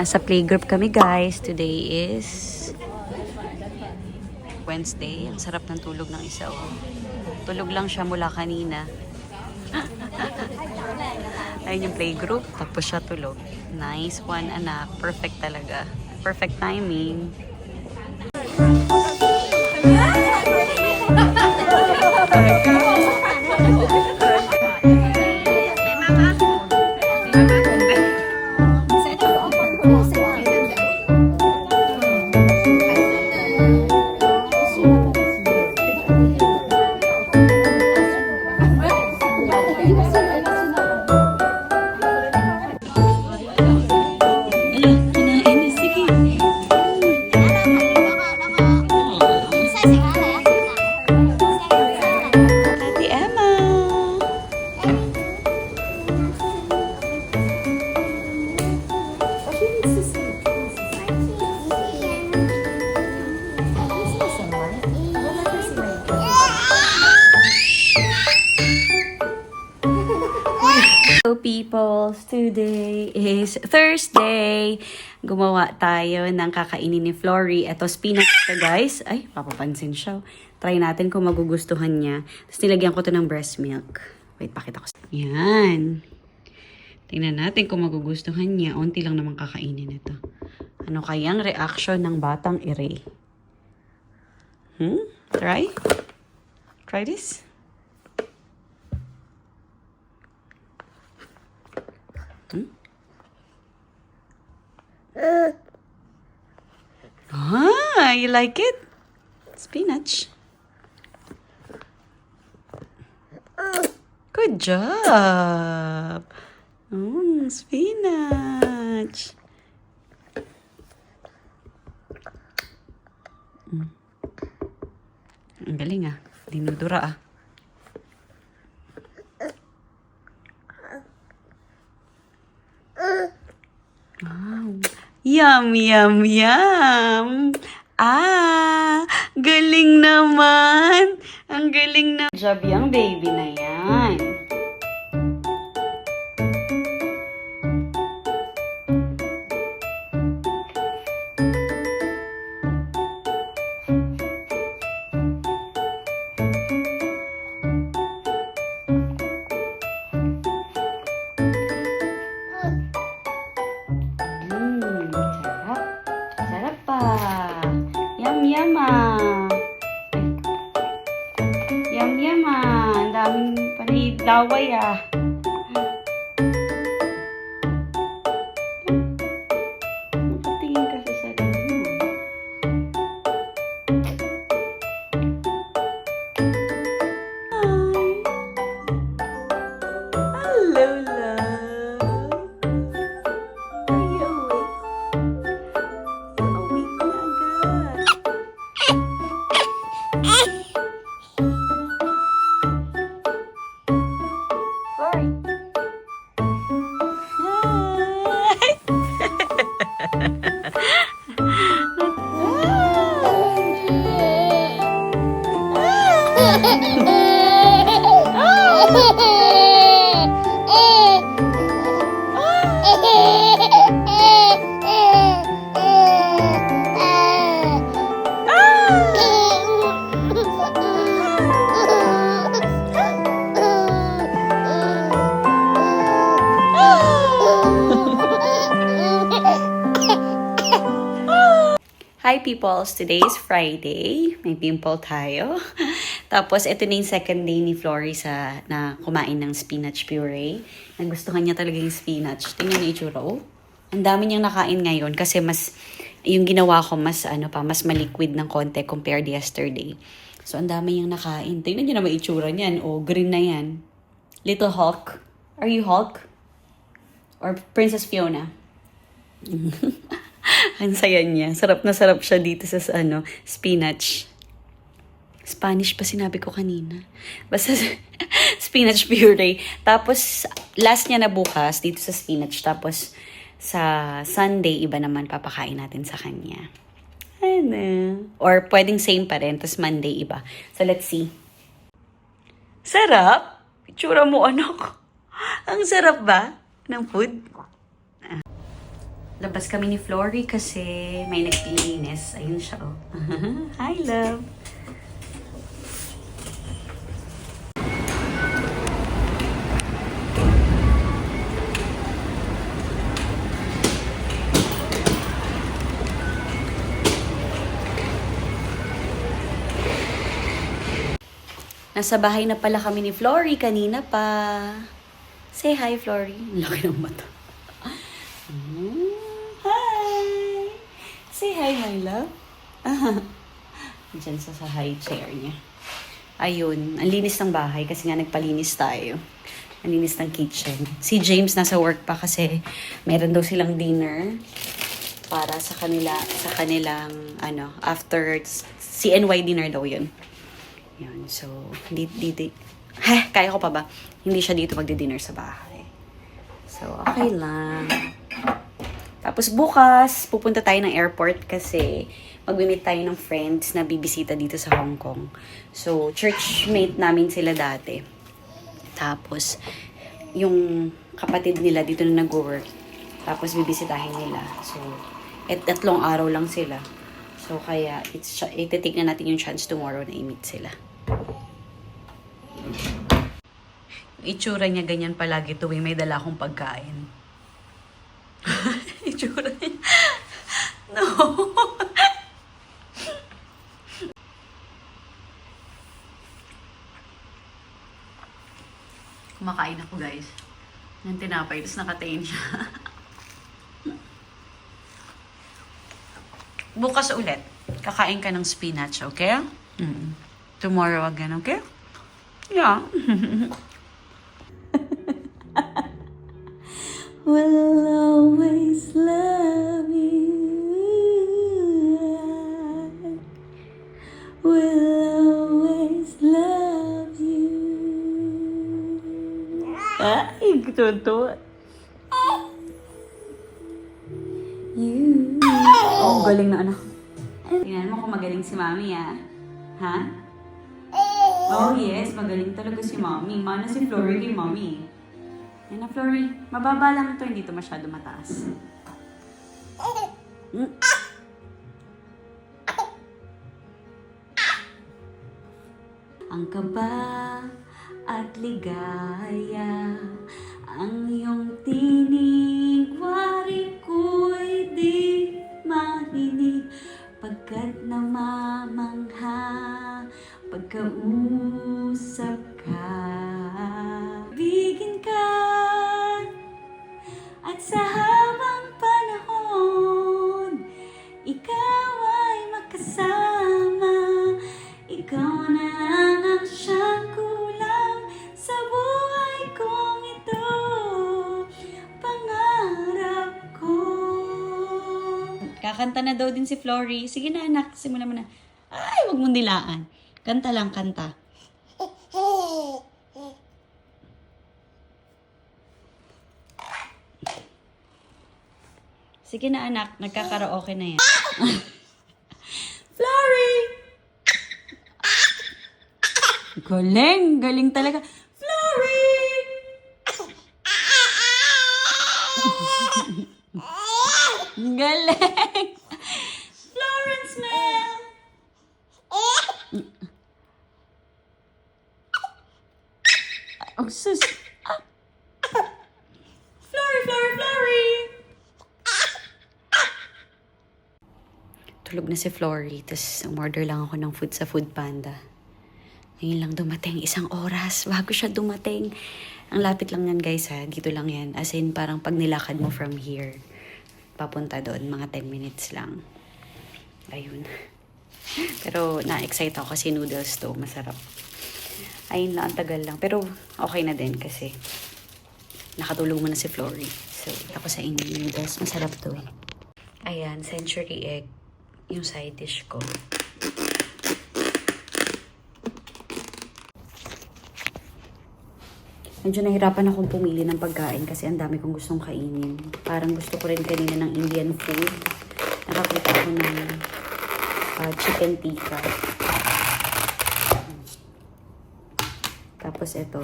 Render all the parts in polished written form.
Nasa playgroup kami guys. Today is Wednesday. Ang sarap ng tulog ng isa. Oh. Tulog lang siya mula kanina. Ayun yung playgroup. Tapos siya tulog. Nice one anak. Perfect talaga. Perfect timing. Hello people, today is Thursday. Gumawa tayo ng kakainin ni Flory. Ito spinach to guys. Ay, papapansin siya. Try natin kung magugustuhan niya. Tapos nilagyan ko to ng breast milk. Wait, pakita ko. Yan. Tingnan natin kung magugustuhan niya. Unti lang naman kakainin ito. Ano kayang reaction ng batang ire? Try? Try this? Ah, you like it? Spinach. Good job. Spinach. Ang galing ah. Dinudura ah. Wow. Yum, yum, yum. Ah, galing naman. Ang galing na. Job yung baby na yan. Yum ah. Yum ah. Ang daming panidaway ah. Nakatingin ka sa sarili mo. Hi. Hello, love. Are you awake? Awake na agad. Hi peoples! Today is Friday. May pimple tayo. Tapos, ito na yung second day ni Flory na kumain ng spinach puree. Nagustuhan niya talaga yung spinach. Tingnan niyo itsura. Oh, ang dami niyang nakain ngayon kasi yung ginawa ko mas maliquid ng konti compared yesterday. So, ang dami niyang nakain. Tingnan niyo naman itsura niyan. Oh, green na yan. Little Hulk. Are you Hulk? Or Princess Fiona? Ang saya niya. Sarap na sarap siya dito sa spinach. Spanish pa sinabi ko kanina. Basta spinach puree. Tapos, last niya na bukas dito sa spinach. Tapos, sa Sunday, iba naman papakain natin sa kanya. Ano? Or pwedeng same pa rin. Tapos Monday, iba. So, let's see. Sarap? Itsura mo, anak. Ang sarap ba ng food? Labas kami ni Flory kasi may nagpilinis. Ayun siya, oh. Hi, love! Nasa bahay na pala kami ni Flory kanina pa. Say hi, Flory. Ang laki ng mata. Hi! Say hi, my love. Diyan sa high chair niya. Ayun, ang linis ng bahay kasi nga nagpalinis tayo. Ang linis ng kitchen. Si James nasa work pa kasi meron daw silang dinner para sa kanilang after CNY dinner daw yun. Yun, so, kaya ko pa ba? Hindi siya dito magdi-dinner sa bahay. So, okay lang. Tapos bukas, pupunta tayo ng airport kasi mag-meet tayo ng friends na bibisita dito sa Hong Kong. So, churchmate namin sila dati. Tapos, yung kapatid nila dito na nag-work. Tapos, bibisitahin nila. So, 3 araw lang sila. So, kaya, iti-take na natin yung chance tomorrow na i-meet sila. Itsura niya ganyan palagi tuwing may dala akong pagkain. Itsura niya. No. Kumakain ako, guys. Ng tinapay, tapos nakatain siya. Bukas ulit, kakain ka ng spinach, okay? Tomorrow again, okay? Yeah. Will always love you. Will always love you. Ay, totoo. You. Oh, galing na anak. Tingnan mo kung magaling si Mami, ah. Ha? Oh, yes. Magaling talaga si Mami. Mana si Flory kay Mami. Yan na, Flory. Mababa lang ito. Hindi ito masyado mataas. Ang kaba at ligaya, ang iyong tinig, wari ko'y di marinig, pagkat namamangha, pagkausap ka. Bigin ka, at sa habang panahon, ikaw ay makasama, ikaw na lang ang siyang kulang sa buhay kong ito, pangarap ko. Kakanta na daw din si Flory. Sige na anak, simula mo na. Ay, wag mong dilaan. Kanta lang, kanta. Sige na anak, nagkakaraoke na yan. Flory! Galing, galing talaga. Flory! Galing! Florence, Mel! Oh, sus! Flory, Flory, Flory! Tulog na si Flory, tapos umorder lang ako ng food sa Food Panda. Ngayon lang dumating, 1 oras bago siya dumating. Ang lapit lang yan, guys, ha. Dito lang yan. As in, parang pag nilakad mo from here, papunta doon, mga 10 minutes lang. Ayun. Pero na-excite ako kasi noodles to, masarap. Ayun lang, ang tagal lang. Pero okay na din kasi nakatulog mo na si Flory. So, tapos sa Indian noodles, masarap to eh. Ayan, century egg. Yung side dish ko. Medyo nahirapan akong pumili ng pagkain kasi ang dami kong gustong kainin. Parang gusto ko rin kanina ng Indian food. Nakakita ako ng chicken tikka. Tapos ito,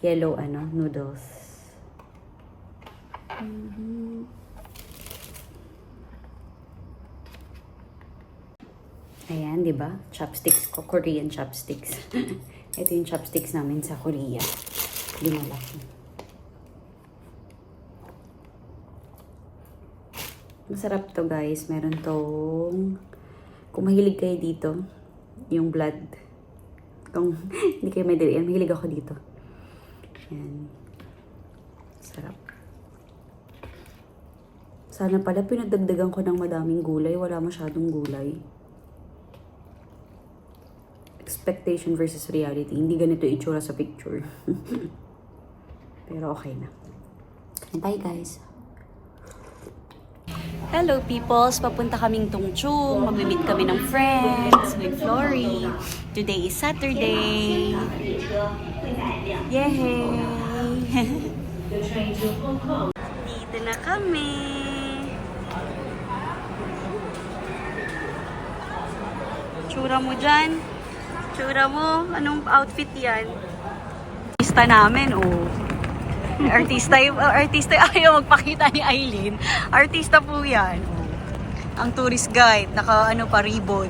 yellow noodles. Ayan, di ba? Chopsticks ko, Korean chopsticks. Ito yung chopsticks namin sa Korea. Hindi malaki. Masarap to guys. Meron tong, kung mahilig kayo dito, yung blood. Kung hindi kayo mahilig ako dito. Ayan. Sarap. Sana pala pinagdagdagan ko ng madaming gulay. Wala masyadong gulay. Expectation versus reality. Hindi ganito itsura sa picture. Pero okay na. Bye guys. Hello peoples! Papunta kaming Tongchung. Mag-meet kami ng friends with Flory. Today is Saturday. Yay! Dito na kami. Tsura mo dyan. Tsura mo. Anong outfit yan? Artista namin, oh. Artista ayaw magpakita ni Aileen. Artista po yan. Oh. Ang tourist guide. Naka ano pa, ribbon.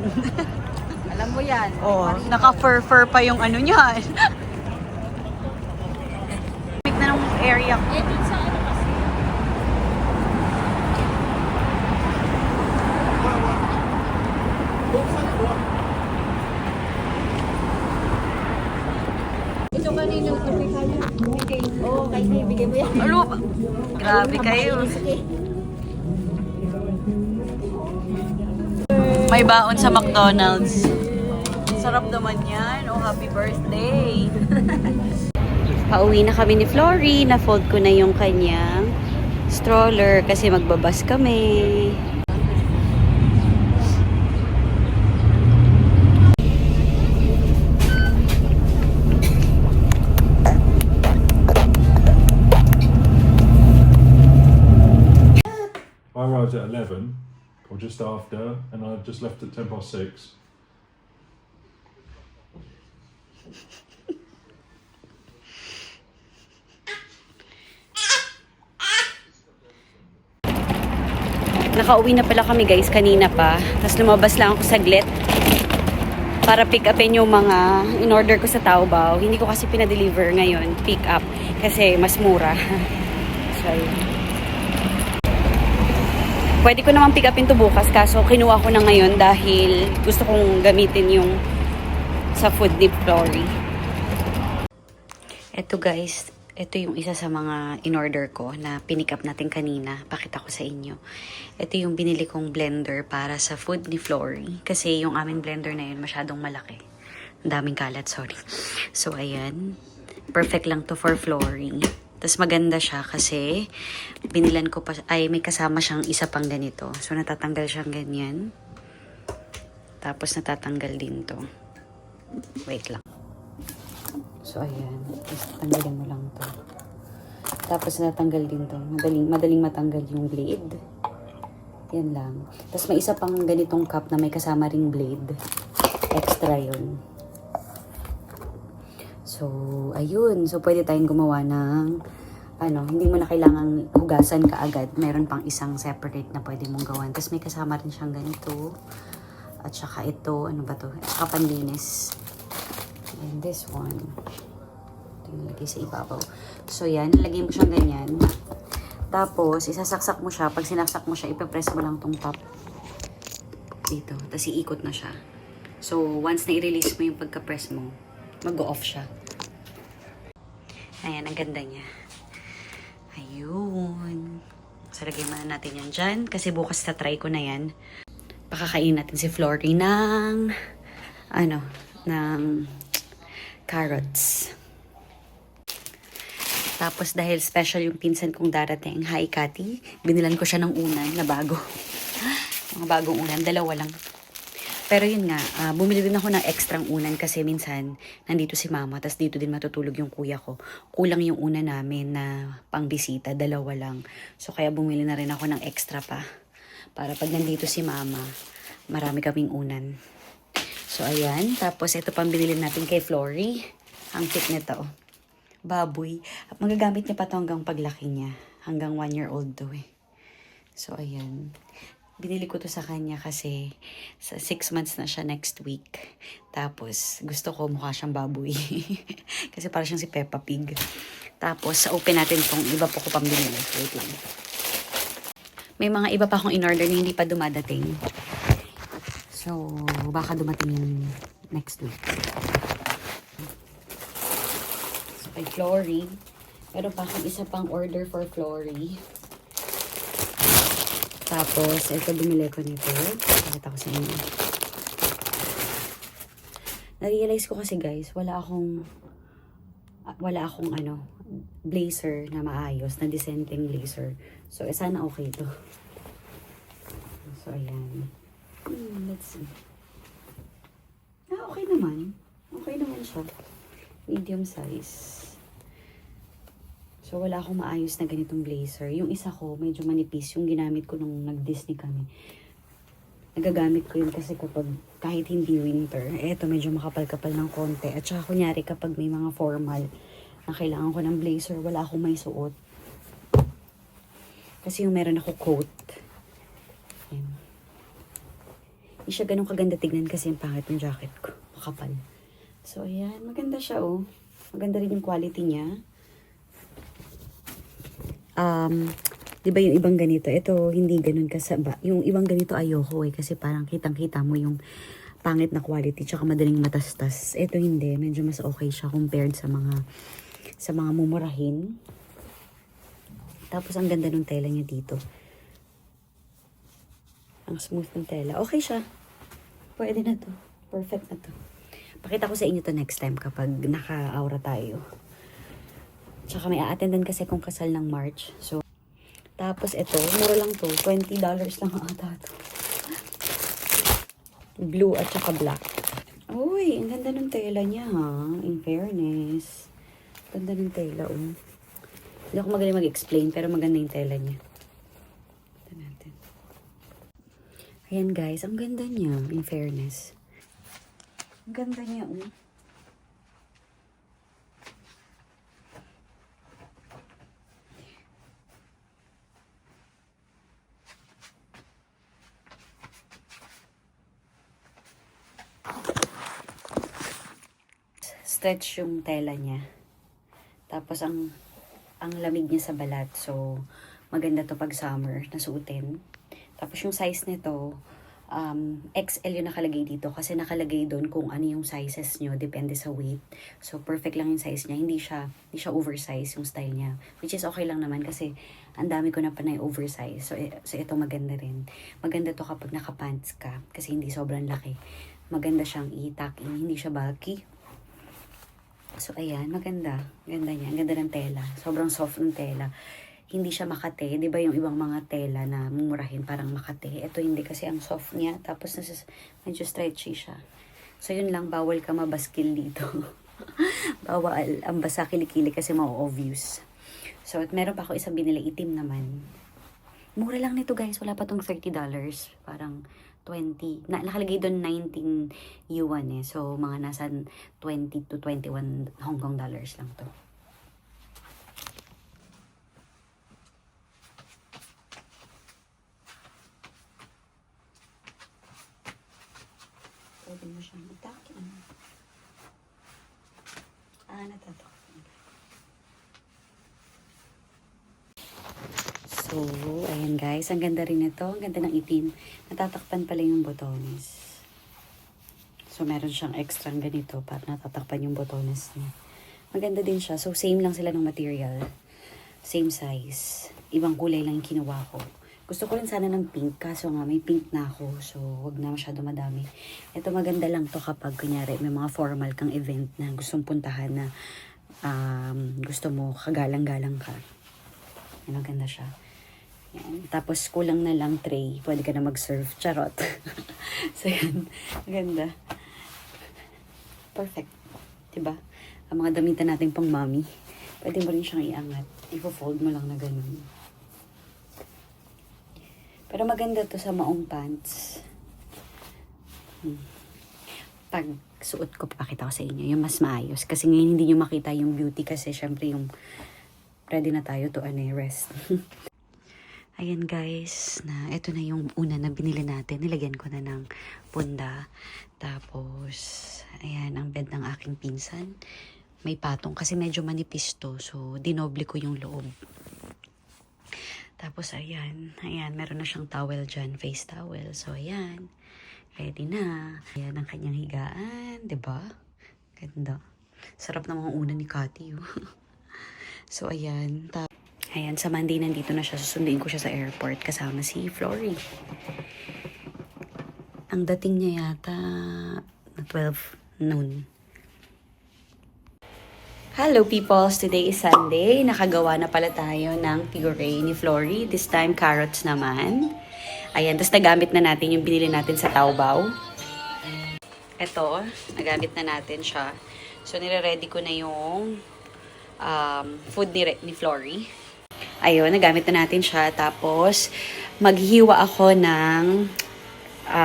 Alam mo yan. Oh, naka fur pa yung ano niyan. Big na ng area ko. Eh, dun sa ano kasi. Ito kanino tumihan niya. Oo, kahit ibigay mo yan. Ano ba? Grabe kayo. May baon sa McDonald's. Sarap naman yan. Oh, happy birthday. Pauwi na kami ni Flory. Na-fold ko na yung kanyang stroller kasi magbabas kami. I arrived at 11, or just after, and I just left at 6:10. Nakauwi na pala kami guys kanina pa. Tapos lumabas lang ako saglit para pick upin yung mga in-order ko sa Taobao. Hindi ko kasi pinadeliver ngayon, pick up, kasi mas mura. So, ayun. Pwede ko naman pick upin to bukas, kaso kinuha ko na ngayon dahil gusto kong gamitin yung sa food ni Flory. Eto guys, ito yung isa sa mga in-order ko na pinick up natin kanina. Pakita ko sa inyo. Ito yung binili kong blender para sa food ni Flory. Kasi yung aming blender na yun masyadong malaki. Ang daming kalat, sorry. So, ayan. Perfect lang to for Flory. Tapos maganda siya kasi binilan ko pa, ay may kasama siyang isa pang ganito. So, natatanggal siyang ganyan. Tapos natatanggal din to. Wait lang. So, ayan. Tapos tanggalin mo lang to. Tapos natanggal din to. Madaling matanggal yung blade. Yan lang. Tapos may isa pang ganitong cup na may kasama ring blade. Extra yun. So, ayun. So, pwede tayong gumawa ng hindi mo na kailangang hugasan kaagad. Meron pang isang separate na pwede mong gawan. Tapos may kasama rin siyang ganito. At saka ito, ano ba to? At saka panlinis. And this one. Ito yung lagay sa ibabaw. So, yan. Lagay mo siyang ganyan. Tapos, isasaksak mo siya. Pag sinaksak mo siya, ipipress mo lang tong top. Dito. Tapos, iikot na siya. So, once na i-release mo yung pagka-press mo, mag-go-off siya. Ayan, ang ganda niya. Ayun. So, lagay muna natin yan dyan. Kasi bukas na-try ko na yan. Pakakain natin si Flory ng ng carrots. Tapos dahil special yung pinsan kong darating, hi Cathy, binilan ko siya ng unan na bago. Mga bagong unan, dalawa lang. Pero yun nga, bumili din ako ng extrang unan kasi minsan nandito si mama, tas dito din matutulog yung kuya ko. Kulang yung unan namin na pangbisita, dalawa lang. So kaya bumili na rin ako ng extra pa. Para pag nandito si mama, marami kaming unan. So ayan, tapos ito pang binili natin kay Flory. Ang cute nito. Baboy. At magagamit niya pa ito hanggang paglaki niya. Hanggang 1-year-old to eh. So, ayan. Binili ko to sa kanya kasi sa 6 months na siya next week. Tapos, gusto ko mukha siyang baboy. Kasi para siyang si Peppa Pig. Tapos, open natin tong iba po ko pang binili. Wait lang. May mga iba pa akong in-order na hindi pa dumadating. So, baka dumating yung next week. So, kay Flory, meron pa akong isa pang order for Flory. Tapos, ito bumili ko nito. Pakita ko sa inyo. Na-realize ko kasi guys, wala akong blazer na maayos, na dissenting blazer. So, sana okay to. So, ayan. Let's see. Okay naman. Okay naman siya. Medium size. So, wala akong maayos na ganitong blazer. Yung isa ko, medyo manipis. Yung ginamit ko nung nag-Disney kami. Nagagamit ko yun kasi kahit hindi winter, eto medyo makapal-kapal ng konti. At saka kunyari kapag may mga formal na kailangan ko ng blazer, wala akong may suot. Kasi yung meron ako coat. Ayan. Hindi siya ganun kaganda tignan kasi yung pangit yung jacket ko. Makapal. So, ayan. Maganda siya, oh. Maganda rin yung quality niya. Di ba yung ibang ganito? Ito, hindi ganun kasaba. Yung ibang ganito ayoko eh. Kasi parang kitang-kita mo yung pangit na quality. Tsaka madaling matastas. Ito hindi. Medyo mas okay siya compared sa mga mumurahin. Tapos, ang ganda ng tela niya dito. Ang smooth ng tela. Okay siya. Pwede na to. Perfect na to. Pakita ko sa inyo to next time kapag naka-aura tayo. Tsaka may a-attendan kasi kung kasal ng March. So, tapos ito, mura lang to. $20 lang ata to. Blue at saka black. Uy, ang ganda ng tela niya ha. In fairness. Ganda ng tela, oh. Hindi ako magaling mag-explain, pero maganda yung tela niya. Ito natin. Ayan guys, ang ganda niya, in fairness. Ang ganda niya, oh. Stretch yung tela niya. Tapos ang lamig niya sa balat. So, maganda to pag summer na suotin. Tapos yung size nito, XL yung nakalagay dito. Kasi nakalagay doon kung ano yung sizes nyo. Depende sa weight. So, perfect lang yung size niya. Hindi siya oversize yung style niya. Which is okay lang naman kasi ang dami ko na panay oversize. So ito maganda rin. Maganda to kapag nakapants ka. Kasi hindi sobrang laki. Maganda siyang i-tuck in. Hindi siya bulky. So, ayan, maganda. Ganda niya. Ang ganda ng tela. Sobrang soft ng tela. Hindi siya makate. Di ba yung ibang mga tela na mumurahin parang makate? Ito hindi kasi ang soft niya. Tapos, medyo stretchy siya. So, yun lang. Bawal ka mabaskil dito. Bawal. Ang basa kilikili kasi ma-obvious. So, at meron pa ako isang binili. Itim naman. Mura lang nito guys. Wala pa tong $30. Parang 20. Nakalagay doon 19 yuan eh. So, mga nasa 20 to 21 Hong Kong dollars lang to. Pwede mo siyang itakin. Natatok. So, ayan guys. Ang ganda rin ito. Ang ganda ng itim. Natatakpan pala yung botones. So, meron siyang extra ganito para natatakpan yung botones niya. Maganda din siya. So, same lang sila ng material. Same size. Ibang kulay lang yung kinuha ko. Gusto ko rin sana ng pink. Kaso nga, may pink na ako. So, wag na masyado madami. Ito maganda lang to kapag, kunyari, may mga formal kang event na gustong puntahan na gusto mo kagalang-galang ka. Yan, maganda siya. Yan. Tapos, kulang na lang tray. Pwede ka na mag-serve. Charot. So, yan. Maganda. Perfect. Diba? Ang mga damitan natin pang mommy. Pwede mo rin siyang iangat. I-fold mo lang na ganun. Pero maganda to sa maong pants. Pag suot ko, papakita ko sa inyo. Yung mas maayos. Kasi ngayon hindi nyo makita yung beauty kasi syempre yung ready na tayo to rest. Ayan guys, na ito na yung una na binili natin. Nilagyan ko na ng punda. Tapos, ayan ang bed ng aking pinsan. May patong kasi medyo manipis to. So, dinoble ko yung loob. Tapos, ayan, meron na siyang towel dyan, face towel. So, ayan, ready na. Ayan ang kanyang higaan, 'di ba? Ganda. Sarap na mga una ni Cathy. So, ayan. Ayan, sa Monday nandito na siya. Susunduin ko siya sa airport kasama si Flory. Ang dating niya yata na 12 noon. Hello peoples! Today is Sunday. Nakagawa na pala tayo ng puree ni Flory. This time, carrots naman. Ayan, tapos nagamit na natin yung binili natin sa Taobao. Ito, nagamit na natin siya. So, nire-ready ko na yung food ni Flory. Ayun, nagamit na natin siya. Tapos, maghiwa ako ng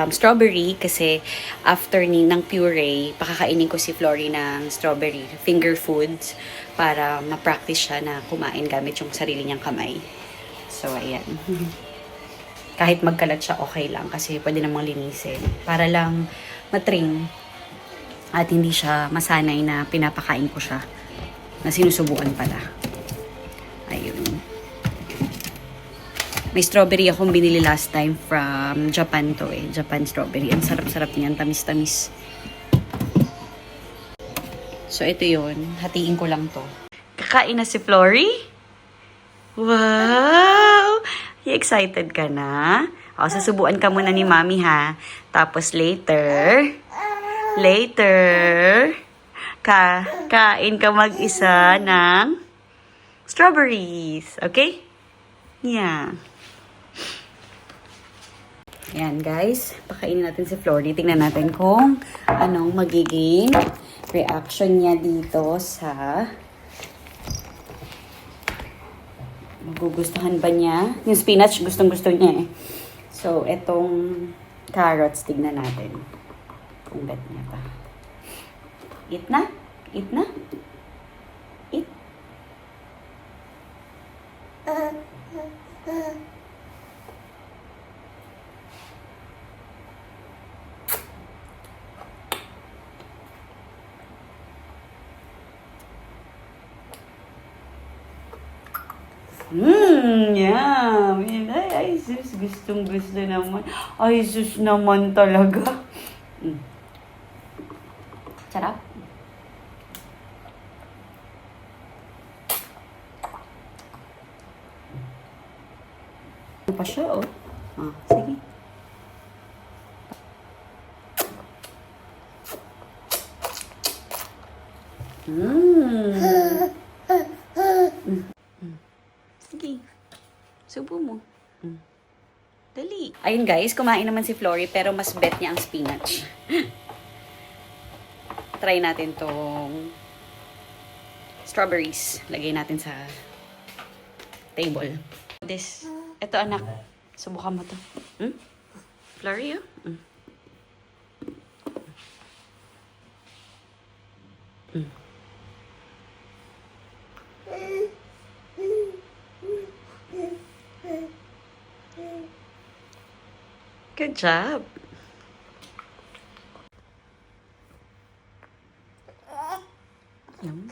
strawberry kasi after ng puree, pakakainin ko si Flory ng strawberry finger foods para ma-practice siya na kumain gamit yung sarili niyang kamay. So, ayan. Kahit magkalat siya, okay lang kasi pwede namang linisin. Para lang matrain at hindi siya masanay na pinapakain ko siya na sinusubuan pala. Ayun. May strawberry akong binili last time from Japan to Japan strawberry. Ang sarap-sarap niyan. Tamis-tamis. So, ito yun. Hatiin ko lang to. Kakain na si Flory? Wow! You excited ka na? O, sasubuan ka muna ni Mami ha. Tapos later, kain ka mag-isa ng strawberries. Okay? Yeah. Ayan guys, pakainin natin si Flory. Tingnan natin kung anong magiging reaction niya dito sa magugustuhan ba niya. Yung spinach, gustong-gusto niya eh. So, etong carrots, tignan natin kung bet niya pa. Eat na? Eat na? Eat? Yum! Ay, sus, gustong-gusto naman. Ay, sus naman talaga. Sarap. Ano pa siya, oh. Sige. Sige. Subo mo. Dali. Ayun guys, kumain naman si Flory pero mas bet niya ang spinach. Try natin tong strawberries. Lagay natin sa table. Ito anak. Subukan mo to. Flory, oh. Good job. Yum.